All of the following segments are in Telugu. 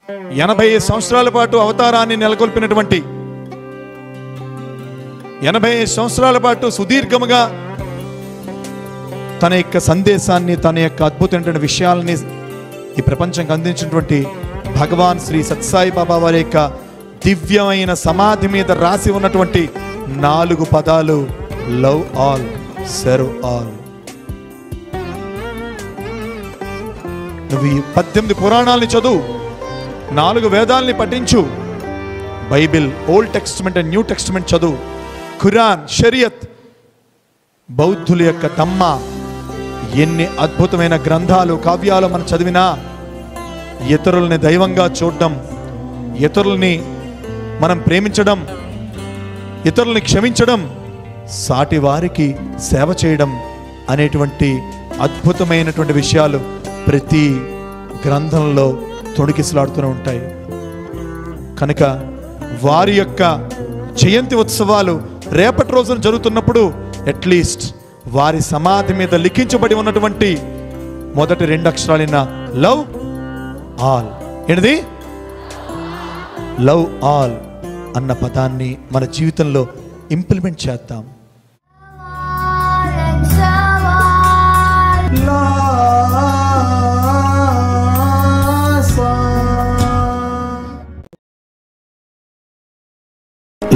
80 సంవత్సరాల పాటు అవతారాన్ని నెలకొల్పినటువంటి 80 సంవత్సరాల పాటు సుదీర్ఘముగా తన యొక్క సందేశాన్ని, తన యొక్క అద్భుతమైన విషయాలని ఈ ప్రపంచానికి అందించినటువంటి భగవాన్ శ్రీ సత్సాయి బాబా వారి యొక్క దివ్యమైన సమాధి మీద రాసి ఉన్నటువంటి 4 పదాలు: లవ్ ఆల్, సర్వ్ ఆల్. నువ్వు ఈ 18 పురాణాలని చదువు, 4 వేదాలని పఠించు, Bible old testament and new testament చదువు, ఖురాన్, షరియత్, బౌద్ధుల యొక్క ధమ్మ, ఎన్ని అద్భుతమైన గ్రంథాలు, కావ్యాలు మనం చదివినా ఇతరుల్ని దైవంగా చూడడం, ఇతరుల్ని మనం ప్రేమించడం, ఇతరుల్ని క్షమించడం, సాటి వారికి సేవ చేయడం అనేటువంటి అద్భుతమైనటువంటి విషయాలు ప్రతి గ్రంథంలో తొణికిసలాడుతూనే ఉంటాయి. కనుక వారి యొక్క జయంతి ఉత్సవాలు రేపటి రోజున జరుగుతున్నప్పుడు అట్లీస్ట్ వారి సమాధి మీద లిఖించబడి ఉన్నటువంటి మొదటి 2 అక్షరాలైన లవ్ ఆల్, ఏంటిది? లవ్ ఆల్ అన్న పదాన్ని మన జీవితంలో ఇంప్లిమెంట్ చేద్దాం.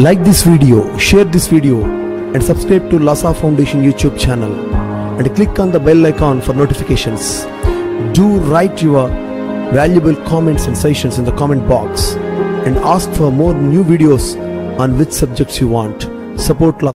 Like this video, share this video and subscribe to Lhasa Foundation YouTube channel and click on the bell icon for notifications. Do write your valuable comments and suggestions in the comment box and ask for more new videos on which subjects you want. Support Lhasa.